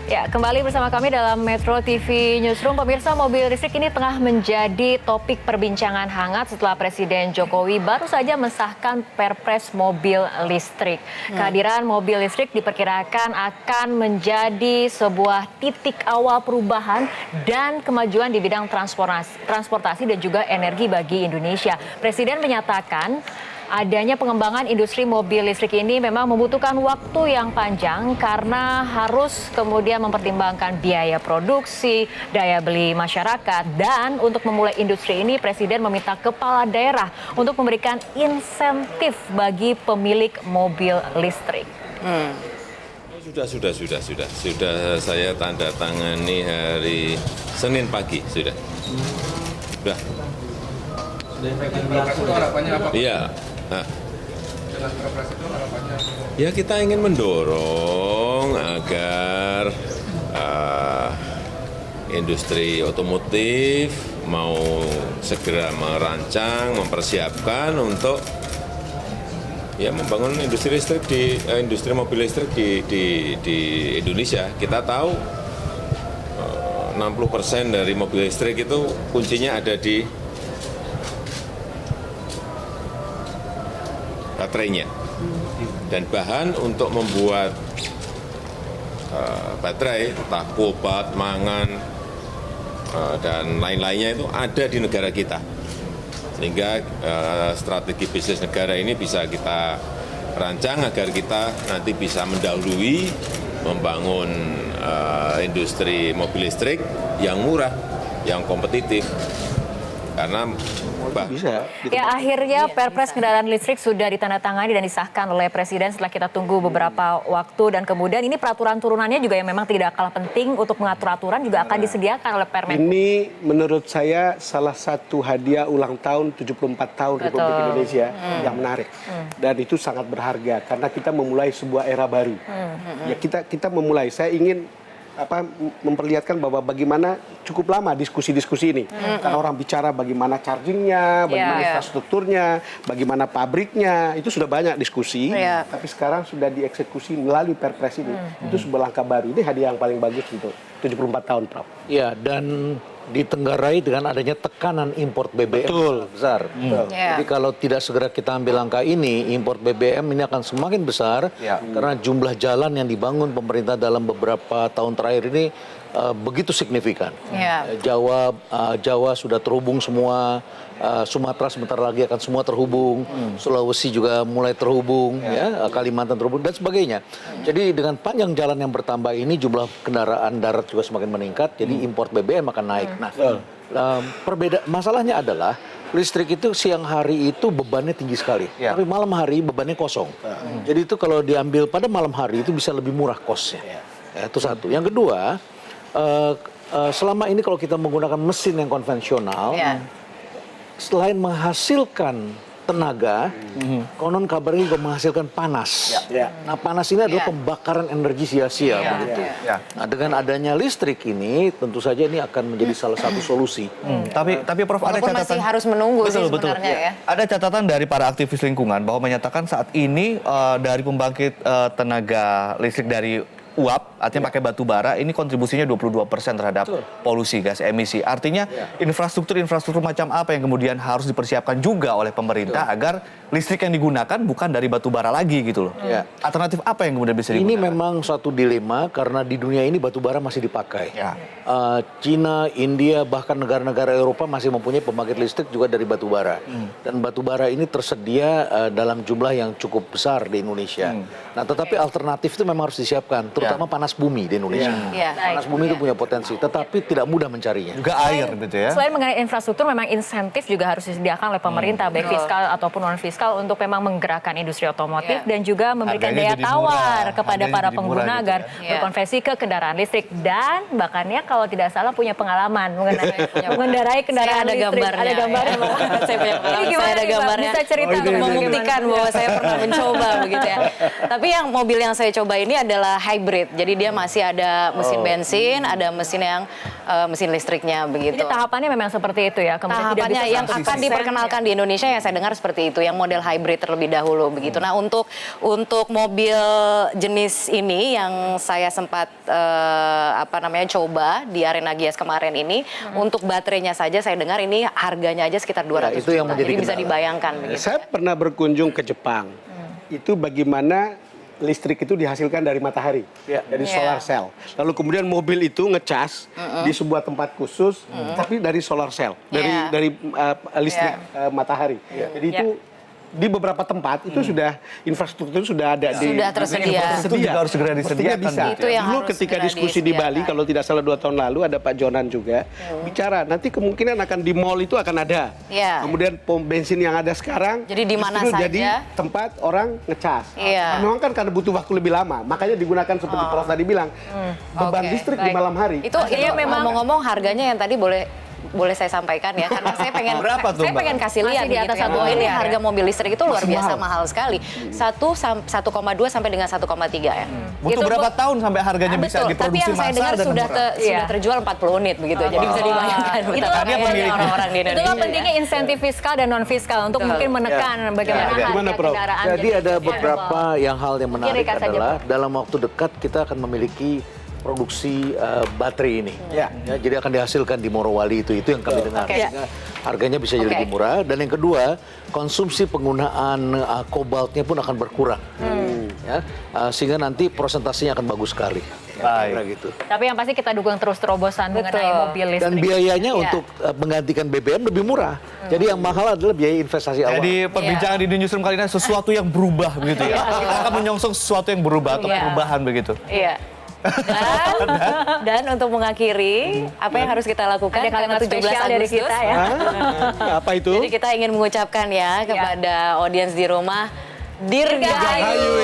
Ya, kembali bersama kami dalam Metro TV Newsroom. Pemirsa, mobil listrik ini tengah menjadi topik perbincangan hangat setelah Presiden Jokowi baru saja mensahkan Perpres mobil listrik. Kehadiran mobil listrik diperkirakan akan menjadi sebuah titik awal perubahan dan kemajuan di bidang transportasi dan juga energi bagi Indonesia. Presiden menyatakan adanya pengembangan industri mobil listrik ini memang membutuhkan waktu yang panjang karena harus kemudian mempertimbangkan biaya produksi, daya beli masyarakat, dan untuk memulai industri ini Presiden meminta kepala daerah untuk memberikan insentif bagi pemilik mobil listrik. Sudah saya tanda tangani hari Senin pagi sudah. Iya. Nah, ya kita ingin mendorong agar industri otomotif mau segera merancang, mempersiapkan untuk ya membangun industri listrik industri mobil listrik di Indonesia. Kita tahu 60% dari mobil listrik itu kuncinya ada di baterainya, dan bahan untuk membuat baterai, entah kobalt, mangan, dan lain-lainnya itu ada di negara kita. Sehingga strategi bisnis negara ini bisa kita rancang agar kita nanti bisa mendahului membangun industri mobil listrik yang murah, yang kompetitif. Karena ya, akhirnya Perpres kendaraan listrik sudah ditandatangani dan disahkan oleh Presiden setelah kita tunggu beberapa waktu, dan kemudian ini peraturan turunannya juga yang memang tidak kalah penting untuk mengatur aturan juga akan disediakan oleh Permen. Ini menurut saya salah satu hadiah ulang tahun 74 tahun Republik Indonesia yang menarik, dan itu sangat berharga karena kita memulai sebuah era baru. Ya, kita memulai. Saya ingin memperlihatkan bahwa bagaimana cukup lama diskusi-diskusi ini. Karena orang bicara bagaimana chargingnya, bagaimana infrastrukturnya, bagaimana pabriknya, itu sudah banyak diskusi. Tapi sekarang sudah dieksekusi melalui Perpres ini. Itu sebuah langkah baru. Ini hadiah yang paling bagus untuk 74 tahun, Prof. Ya, dan ditenggarai dengan adanya tekanan import BBM besar. Jadi kalau tidak segera kita ambil langkah ini, import BBM ini akan semakin besar karena jumlah jalan yang dibangun pemerintah dalam beberapa tahun terakhir ini begitu signifikan. Jawa sudah terhubung semua, Sumatera sebentar lagi akan semua terhubung, Sulawesi juga mulai terhubung, Kalimantan terhubung dan sebagainya. Jadi dengan panjang jalan yang bertambah ini jumlah kendaraan darat juga semakin meningkat, jadi import BBM akan naik. Nah, masalahnya adalah listrik itu siang hari itu bebannya tinggi sekali, tapi malam hari bebannya kosong. Jadi itu kalau diambil pada malam hari itu bisa lebih murah kosnya. Itu satu. Yang kedua, selama ini kalau kita menggunakan mesin yang konvensional, selain menghasilkan tenaga, konon kabarnya juga menghasilkan panas. Nah, panas ini adalah pembakaran energi sia-sia begitu. Nah, dengan adanya listrik ini, tentu saja ini akan menjadi salah satu solusi. Tapi Prof, ada catatan, masih harus menunggu sebenarnya ya. Ada catatan dari para aktivis lingkungan bahwa menyatakan saat ini dari pembangkit tenaga listrik dari uap, artinya pakai batu bara, ini kontribusinya 22% terhadap polusi gas emisi. Artinya infrastruktur macam apa yang kemudian harus dipersiapkan juga oleh pemerintah agar listrik yang digunakan bukan dari batu bara lagi gitu loh. Alternatif apa yang kemudian bisa digunakan? Ini memang suatu dilema karena di dunia ini batu bara masih dipakai. Cina, India, bahkan negara-negara Eropa masih mempunyai pembangkit listrik juga dari batu bara. Dan batu bara ini tersedia dalam jumlah yang cukup besar di Indonesia. Nah, tetapi alternatif itu memang harus disiapkan, terutama panas bumi di Indonesia. Panas bumi itu punya potensi, tetapi tidak mudah mencarinya. Juga air gitu ya. Selain mengenai infrastruktur, memang insentif juga harus disediakan oleh pemerintah, baik fiskal ataupun non fiskal, untuk memang menggerakkan industri otomotif dan juga memberikan daya tawar kepada para pengguna agar berkonversi ke kendaraan listrik. Dan bahkannya kalau tidak salah punya pengalaman mengendarai kendaraan listrik. Ada gambarnya. Saya punya pengalaman, saya ada gambarnya. Bisa cerita membuktikan bahwa saya pernah mencoba begitu ya. Tapi yang mobil yang saya coba ini adalah hybrid. hybrid. Jadi dia masih ada mesin bensin, ada mesin yang mesin listriknya begitu. Jadi tahapannya memang seperti itu ya. Kemudian tidak Tahapannya bisa yang 100% akan diperkenalkan di Indonesia yang saya dengar seperti itu, yang model hybrid terlebih dahulu begitu. Nah, untuk mobil jenis ini yang saya sempat coba di Arena Gias kemarin ini, untuk baterainya saja saya dengar ini harganya aja sekitar 200 itu yang juta. menjadi Jadi bisa kendala. dibayangkan begitu. Saya pernah berkunjung ke Jepang. Itu bagaimana listrik itu dihasilkan dari matahari, dari solar cell. Lalu kemudian mobil itu ngecas di sebuah tempat khusus, tapi dari solar cell, dari listrik matahari. Jadi itu di beberapa tempat itu sudah infrastruktur sudah ada Sudah tersedia. Itu juga harus segera Mestinya disediakan. bisa. Itu yang Dulu harus ketika segera diskusi di Bali, disediakan. kalau tidak salah 2 tahun lalu ada Pak Jonan juga bicara. Nanti kemungkinan akan di mall itu akan ada. Iya. Kemudian pom bensin yang ada sekarang. Jadi di mana justru saja. jadi tempat orang ngecas. Iya. Nah, memang kan karena butuh waktu lebih lama, makanya digunakan seperti Prof tadi bilang beban Oke, listrik di baik. malam hari. Itu memang ngomong-ngomong harganya yang tadi boleh saya sampaikan ya, karena saya pengen Berapa tuh, saya Mbak? pengen kasih Masih lihat di atas begitu ya, 1 bahwa ini miliar ya? harga mobil listrik itu luar biasa mahal sekali. 1,2 sampai dengan 1,3 ya. Butuh Itu berapa tahun sampai harganya bisa betul, tapi diproduksi yang saya dengar massal dan sudah murah? sudah terjual 40 unit begitu. Jadi bisa dibayangkan Itu betapa dia kayanya pemiliknya. orang-orang di Indonesia. Itulah pentingnya insentif fiskal dan non fiskal untuk Betul. mungkin menekan bagaimana Ya. Gimana, harga Prof? kendaraan. Jadi ada affordable. beberapa hal yang menarik Kiri, Kak, saja, adalah Prof. dalam waktu dekat kita akan memiliki produksi baterai ini. Ya. Jadi akan dihasilkan di Morowali itu yang kami dengar. Oke. Sehingga harganya bisa jadi Oke. lebih murah. Dan yang kedua, konsumsi penggunaan kobaltnya pun akan berkurang. Ya, sehingga nanti persentasenya akan bagus sekali. Baik. Kira gitu. Tapi yang pasti kita dukung terus terobosan mengenai mobil listrik. Dan biayanya Iya. untuk menggantikan BBM lebih murah. Jadi yang mahal adalah biaya investasi awal. Jadi perbincangan di The Newsroom kali ini sesuatu yang berubah begitu ya. Kita akan menyongsong sesuatu yang berubah atau Iya. perubahan begitu. Iya. Dan untuk mengakhiri, apa yang harus kita lakukan? Ada kalimat Tanggal 17 spesial dari Agustus. kita ya. Apa itu? Jadi kita ingin mengucapkan ya kepada audiens di rumah, Dirgahayu.